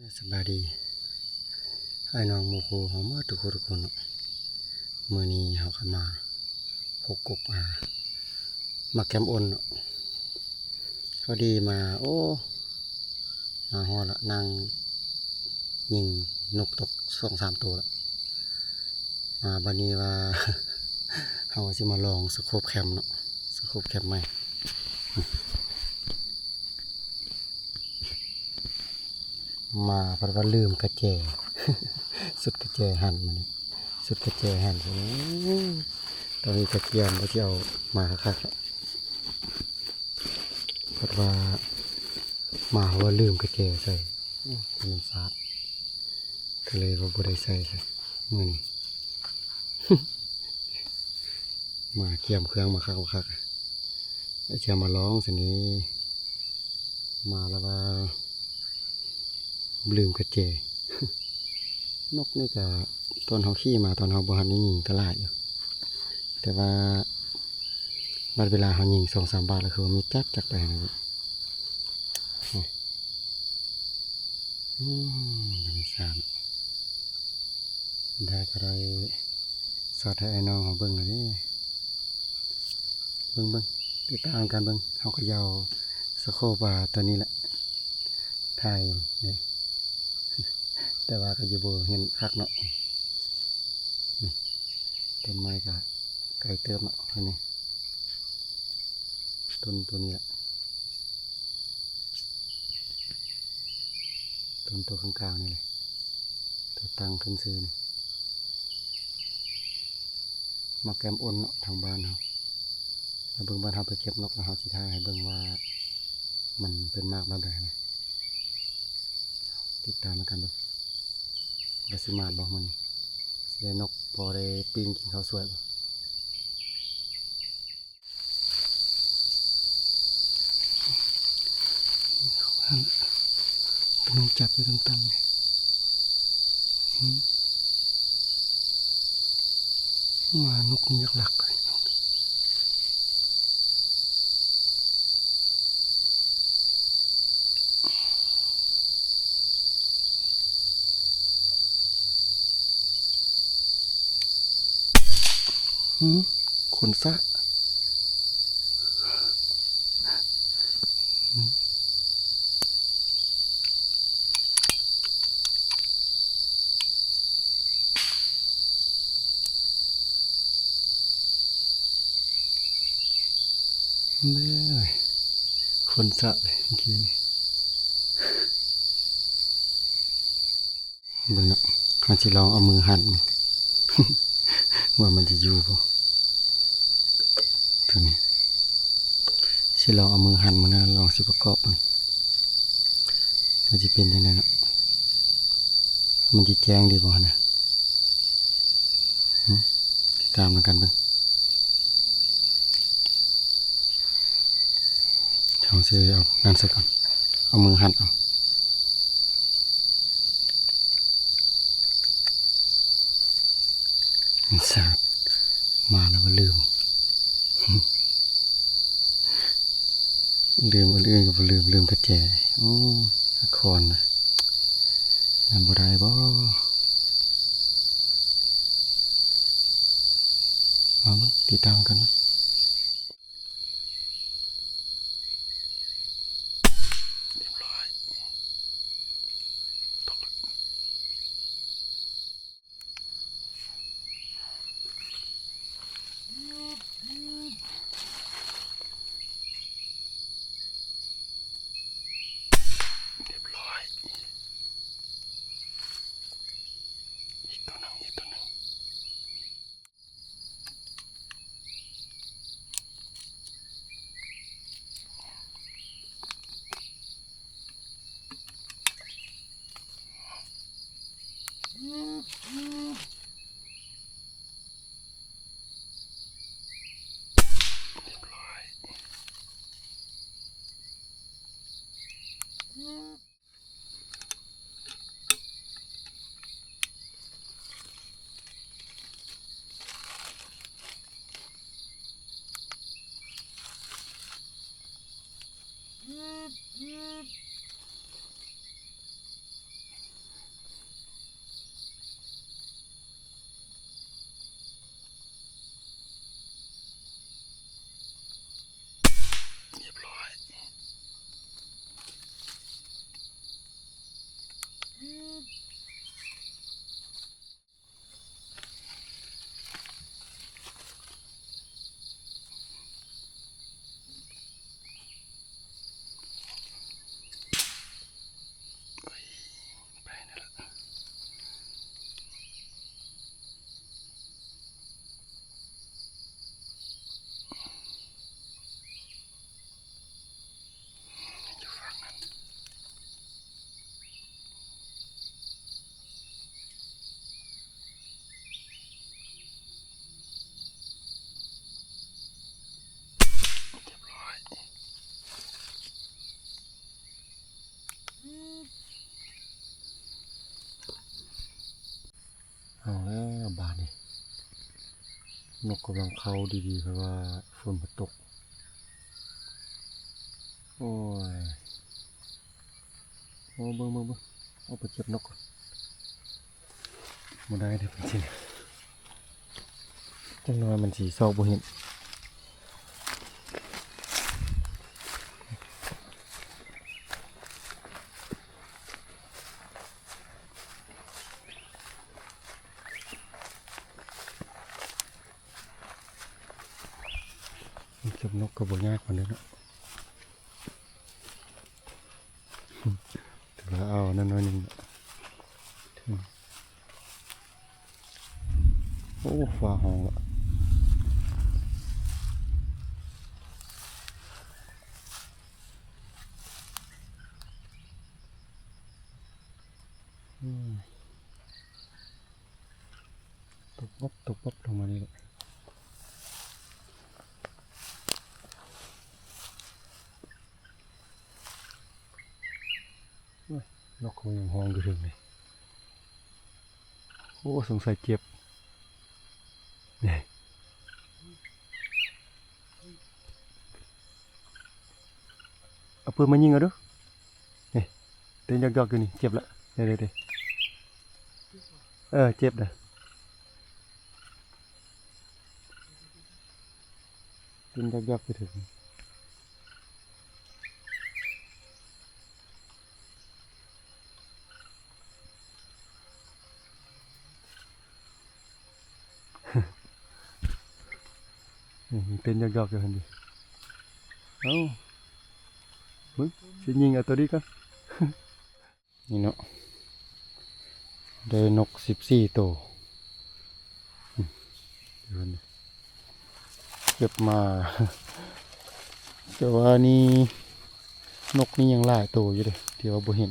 สบายดีไอ้น้องโมโคเขามาทุกคนเมื่อนี้เขาก็มาพกกบมาแคมป์อ้นพอดีมาโอ้มาฮอดละนางยิงนกตก2-3ตัวละมาบันนี้ว่า เขาสิมาลองสโคปแคมป์สโคปแคมป์ใหม่มาเพราะว่าลืมกระเจ สุดกระเจหั่นมันสุดกระเจหั่นตอนนี้กระเทียมก็ที่เอามาคักเพราะว่ามาว่าลืมกระเจใส่มันสาดก็เลยว่าบ่ได้ใส่มื้อนี้ มาเกี่ยมเครื่องมาคักจะมาร้องสินี้มาแล้วว่าลืมกระเจ นกนี่ก็ตอนเขาขี่มาตอนเขาบ่ทันได้ยิงตลาดอยู่แต่ว่าบัดเวลาเขายิง2-3 บาทแล้วคือมีจักไปนะครับยังสามได้ก็ได้สอดให้ไอ้น้องเขาเบิ่งเลยเบิ่งติดตามกันเบิ่งเขาก็ยาวสโคปตัวนี้แหละถ่ายเลยแต่ว่าก็อยู่บ่เห็นคักเนาะนี่ต้นไม้ก็ไกลเติมเนาะอันนี้ต้นตัวนี้แหละต้นตัวข้างกลางนี่เลยตัวตั้งขึ้นซื้อนี่มาแกมอ้นเนาะทางบ้านเขาเบิ่งบ้านเขาไปเก็บนกแล้วเขาสิถ่ายให้เบิ่งว่ามันเป็นมากแบบไหนติดตามกันดูบาสิมาบอกมันสิได้นกพอได้ปีนกินข้าวสวยบ่เป็นนกจับอยู่ต่ำๆมานกนี่ยักหลักเลยขนซะเบ้ยคนสะเลยเมื่อกี้นี่เบิ่งเนาะเขาจะลองเอามือหั่น ว่ามันจะอยู่ป่ะตัวนี้สิลองเอามือหั่นมันนะลองสิประกอบมันจะเป็นยังไงเนาะมันจะแจ้งดีป่ะนะติดตามกันเบิ่งเอาเสียเอานั่นซะก่อนเอามือหั่นเอามันสาดมาแล้วก็ลืม ลืมอันอื่นก็ลืมกระแจโอ้คอนนะยันบ่ได้บ่มาเบิ่งติดตามกันมั้ยเรียบร้อยตกแล้วเรียบร้อยอีกตัวนึงเรียบร้อย เอาแล้วบาดนี่นกกำลังเข้าดีๆเพราะว่าฝนตกโอ้ยโอ้เบิ่งเอาไปเก็บนกก่อนมาได้เดี๋ยวจริงจังน้อยมันสีซอกบ่เห็นเก็บนกก็บ่ยากกว่านี้เนาะถือว่าเอานั่นน้อยหนึงโอ้ฟ้าห้องละตกป๊บลงมานี่แหละนกเขายังห้องอยู่ถึงเลยโอ้สงสัยเจ็บเนี่ยเอาปืนมายิงเอาดูนี่เต้นยอกๆอยู่นี่เจ็บละเดี๋ยวเจ็บนะเต้นยอกๆไปถึงเต้นยอกๆอยู่หันดิเอ้ามึงสิยิงเอาตัวนี้ก่อนนี่เนาะได้นก14 ตัวเก็บมาแต่ว่านี่นกนี่ยังหลายตัวอยู่เลยที่ว่าบ่เห็น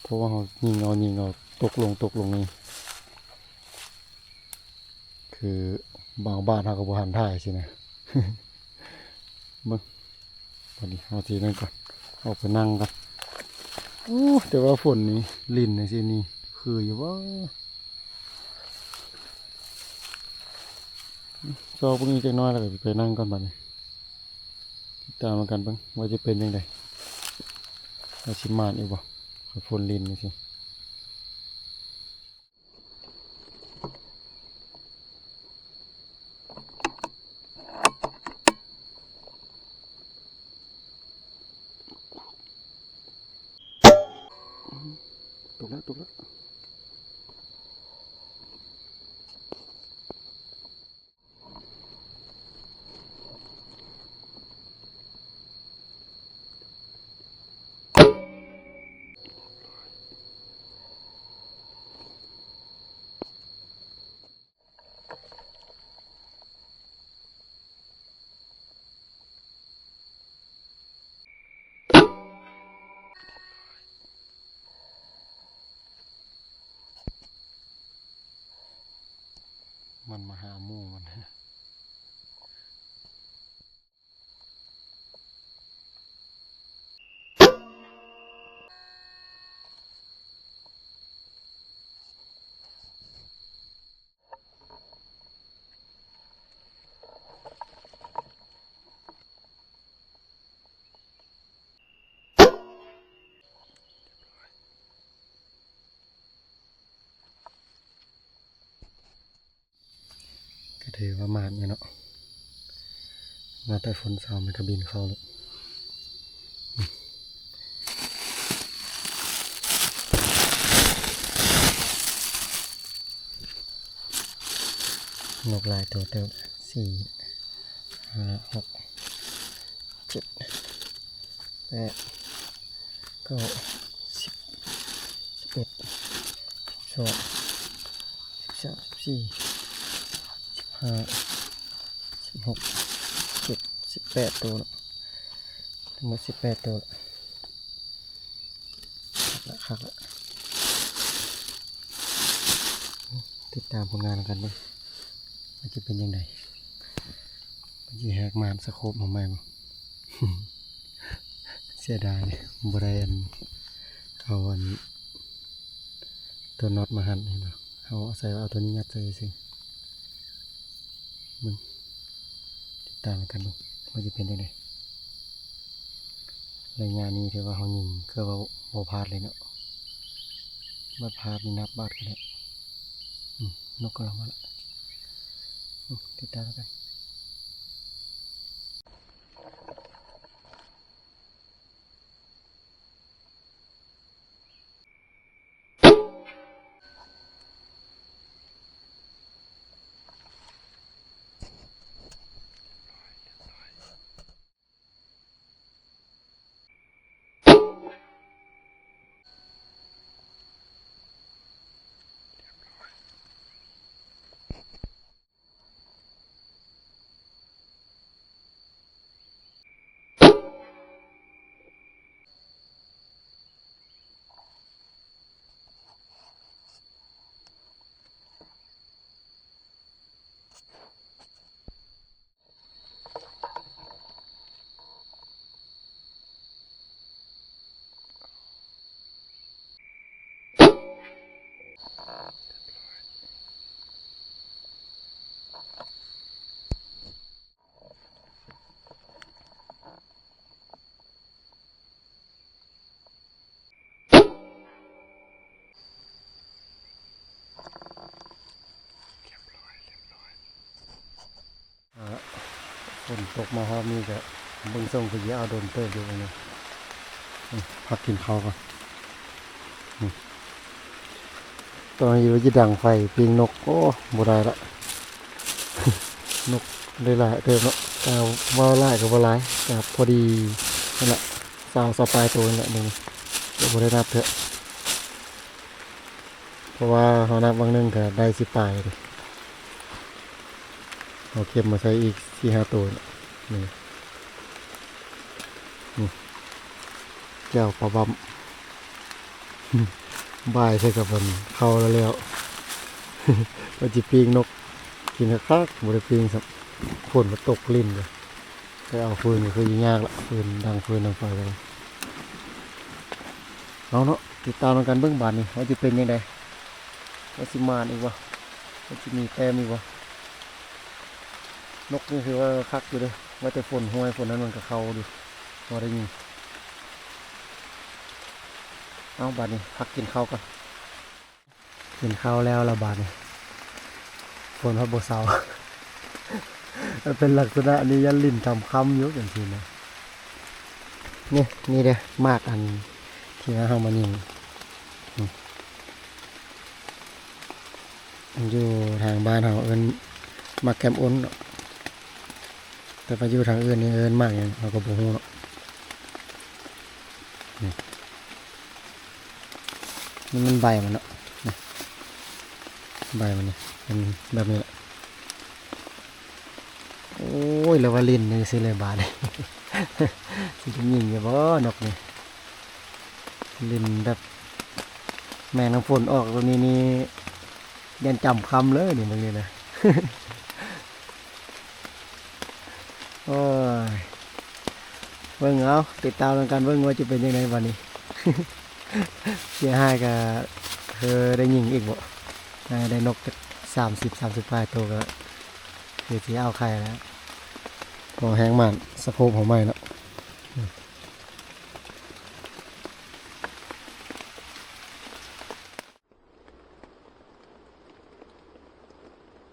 เพราะว่าเขายิงเอาตกลงนี่คือบางบ้านเขาก็บ่หันถ่ายสินะมึงตอนนี้เอาทีนั่นก่อนเอาไปนั่งกันโอ้แต่ว่าฝนนี่ลิ่นในสินี่คืออยู่ว่าซอกพวกนี้จะน้อยแล้วก็ไปนั่งก่อนบัดนี้ติดตามกันบ้างว่าจะเป็นยังไงอาชิมานอีกบ่ฝนลิ่นนี่สิตกแล้วมันมาหาหมู่มันก็ถือว่ามาดเนี่ยเนาะมาแต่ฝนเศร้ามันก็บินเข้าเลยนกลายตัวเติม4 5 6 7 8 9 10 11 12 13 14 15 16 17 18 ตัวทั้งหมด18 ตัวครับติดตามผลงานกันด้วยมันจะเป็นยังไงมันจะแหกมานสโคปมาใหม่บ่ เสียดายบริเวณเอาตัวน็อตมาหั่นให้เนาะ เอาใส่เอาตัวนี้ยัดใส่สิมึงติดตามกันดูว่าจะเป็นยังไงรายงานนี้ถือว่าเขายิงคือว่าโมพลาดเลยเนาะบัดพลาดนี่นับบาดกันเลยนกกำลังมาละติดตามกันฝนตกมาฮอบนี่ก็เบิ่งส่งคือเอาโดนเติบอยู่เลยพักกินข้าวก่อนตอนอยู่จะดังไฟปีงนกโอ้บ่ได้ละ นกได้หลายเติมเนาะแต่ว่าหลายก็บ่หลายแต่พอดีนั่นแหละสาวปลายตัวนั่นแหละนึงเดี๋ยวบ่ได้นับเถอะเพราะว่าเขานับบางนึงก็ได้10ปลายเลยเอาเก็บมาใช้อีก4-5ตัวนี่เจ้าปลาบัม บ่ายใส่กับมันเข้าแล้ว ว่าจิปีงนกกินคักๆบ่ได้ปีงสักฝนมันตกลิ้นเลยแต่เอาฟืนก็คือยิ่งยากละฟืนดังไฟเลยเอาเนาะติดตามกันเบื้องบานนี่ว่าจะเป็นยังไงว่าสิมาอีกวะว่าจะมีแต้มอีกวะนกนี่คือว่าคักอยู่เลยว่าแต่ฝนห้วยฝนนั้นมันก็เข้าดูพอได้ยินเอาบาดนี้พักกินข้าวก่อนกินข้าวแล้วละบาดนี้ฝนพัดโบเซา เป็นลักษณะนี้ยันลิ้นทำคำเยอะอย่างทีนะนี่เด้อมากอันที่เรามายิงอยู่ทางบ้านเราเอิ้นมาแกมอ้นแต่ไปอยู่ทางอื่นนี่เอิ้นมากอย่างเราก็บ่ฮู้เนาะนี่มันใบมันเนาะใบมันนี่เป็นแบบนี้แหละโอ้ยแล้วว่าลิ้นนี่สิเลยบาดนี่ สิจะยิงอยู่บ่นกนี่ลิ้นแบบแม่น้ำฝนออกตัวนี้นี่ยันจำคำเลยนี่มึงนี่นะ โอ้ยเบิ่งเอาติดตามกันเบิ่งว่าจะเป็นยังไงวันนี้ เสียหายกับเธอได้ยิงอีกบ่ได้นก30 ปลายตัวก็คือที่เอาไข่แล้วพอแห้งมันสะโพกของใหม่เนาะ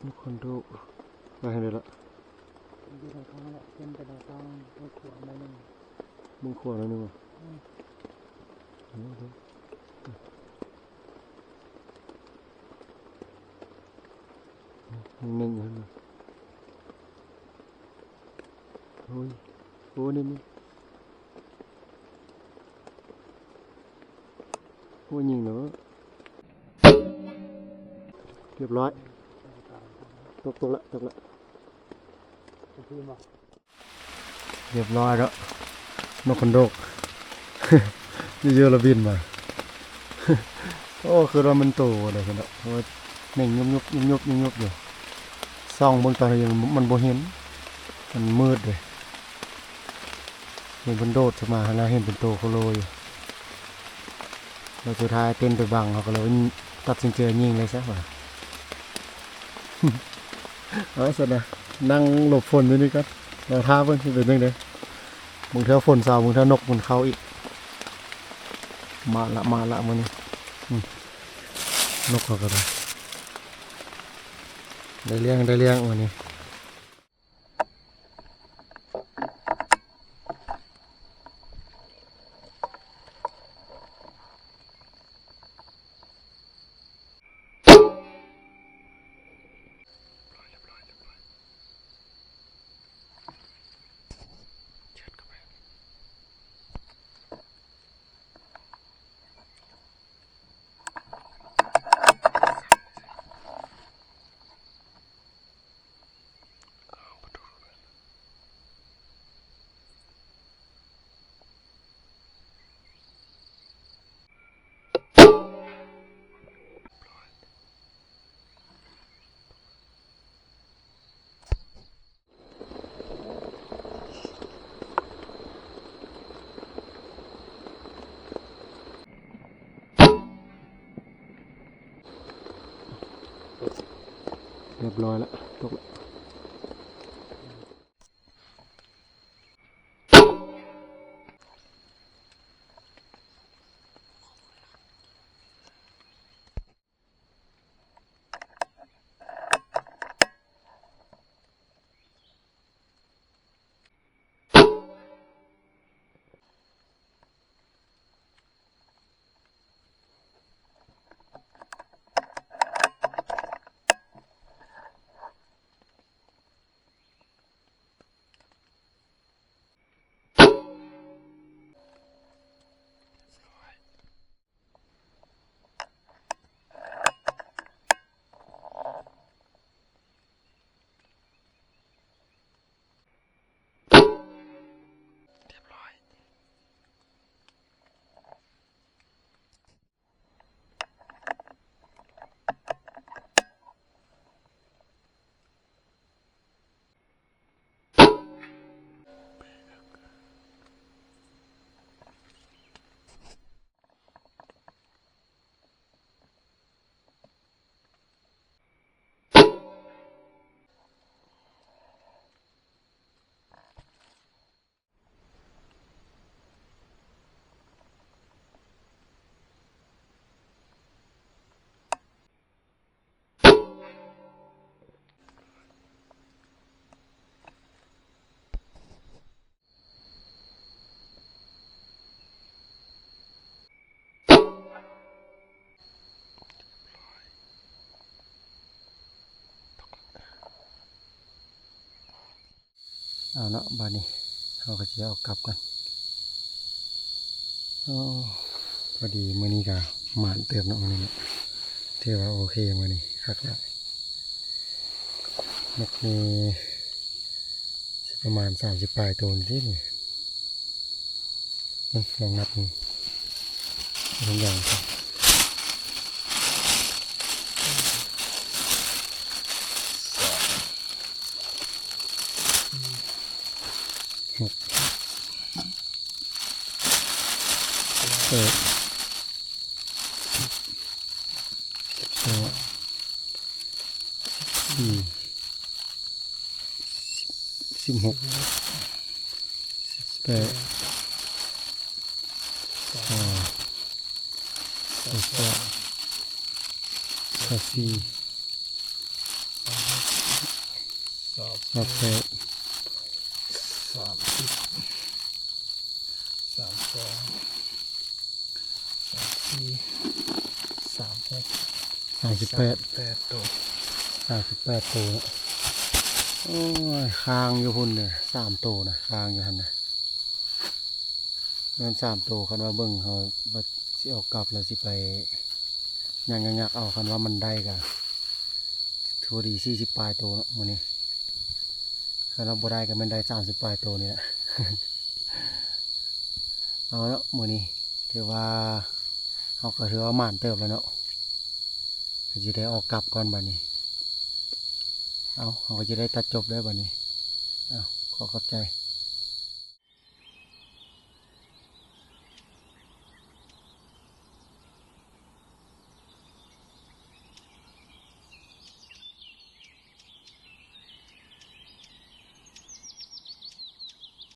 ทุกคนดูมาให้ดูละดูทางข้างละเป็นแต่ทางมึงขวดอะไรนึงมึงขวดอะไรนึงอ่ะนึ่งเหรอโอ้ยโอ้นี่โอ้ยิงเหรอเรียบร้อยตกละเรียบร้อยแล้วนกคนโดก เยอะๆระบินมา โอ้คือว่ามันโตเลยกันเนาะเพราะว่าหนึ่งยุบอยู่ซ่องบนตอนนี้มันบ่เห็นมันมืดเลยเห็นมันโดดมาแล้วเห็นเป็นโตโคโลอยู่แล้วสุดท้ายเต้นไปบังเขาก็เลยตัดสินใจยิงเลยซะว่า เอาสุดนะนั่งหลบฝนอยู่นี่ก็เราท่าเพิ่นสิเป็นจังได๋มึงเท่าฝนเศร้ามึงเท่านกมันเข้าอีกมาละมื้อนี้นกเขาก็ได้เลี้ยงมื้อนี้เรียบร้อยแล้วตกแล้วเอาเนาะบ้านนี้เราก็จะเอากลับกันพอดีมื้อนี้ก็หมานเติมเนาะมื้อนี้เนาะถือว่าโอเคมื้อนี้คักแล้วนกมีประมาณ30ปลายตัวนี่นี่ลองนับนี่ทุกอย่างครับ6 8 12 16 18 38ตัวโอ้ยคางอยู่พุ่นเนี่ย3ตัวนะคางอยู่หันนะมัน3ตัวคันว่าเบิ่งเขาบัดสิเอากลับแล้วสิไปยักเอาคันว่ามันได้กันทัวดี40ปลายตัวเนาะมื้อนี้คันว่าบ่ได้ก็มันได้30ปลายตัวนี่แหละ เอาเนาะมื้อนี้ถือว่าเขาก็ถือว่าหมานเติบแล้วเนาะก็จะได้ออกกลับก่อนบัดนี้เขาก็จะได้ตัดจบได้บัดนี้ขอขอบใจ